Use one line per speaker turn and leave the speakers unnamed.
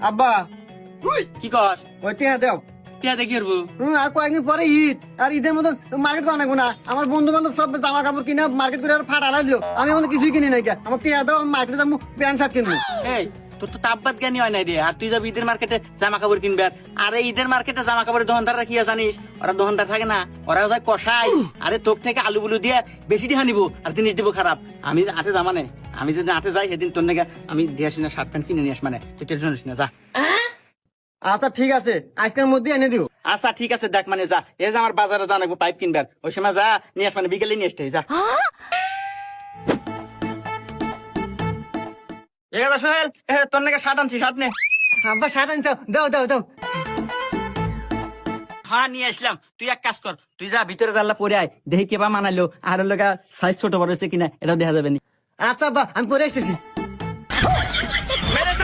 আব্বা
কি কস
ওই টিয়া দেও।
টিয়া দেখি করবো
আর কয়েকদিন পরে ঈদ, আর ঈদের মতন মার্কেট করা লাগবো না। আমার বন্ধু বান্ধব সব জামা কাপড় কিনে মার্কেট করে ফাটা লাগলো, আমি এখন কিছুই কিনি নাই। আমার টিয়া দাও, মার্কেটে যাবো প্যান্ট শার্ট কিনবো।
এই তোর তো তাপবাদ জ্ঞানী হয় নাই রে, আর তুই যাবি ঈদের মার্কেটে জামা কাপড় কিনবে। আরে ঈদের মার্কেটে জামা কাপড়ের দোকানদাররা কি হয় জানিস? ওরা দোকানদার থাকে না, ওরা যায় কষাই। আরে তোর থেকে আলু বুলু দিয়ে বেশি দিয়ে নিবো আর জিনিস দিব খারাপ। আমি আটে যা মানে, আমি যদি আটে যাই সেদিন তোর নাকি আমি দিয়ে আসি না, শার্ট প্যান্ট কিনে নিয়ে আস। মানে তুই টেনশন নিস না, যা।
আচ্ছা ঠিক আছে, আজকের মধ্যে এনে দিও।
আচ্ছা ঠিক আছে, দেখ মানে যা, এই যে আমার বাজারে যা লাগবো পাইপ কিনবে, ওই সময় যা নিয়ে আস, মানে বিকেলে নিয়ে আসতে যা। এগাদা সোহেল, তোর নাকি শার্ট আনছি, শার্ট নে।
আব্বা শার্ট আনছো, দাও দাও দাও।
হ্যাঁ নিয়ে আসলাম। তুই এক কাজ কর, তুই যা ভিতরে জানলা পরে আয়, দেখি কেবা মানালো আর লগা সাইজ ছোট বড় হচ্ছে কিনা এটাও দেখা যাবে নি।
আচ্ছা আব্বা, আমি পরে আসতেছি।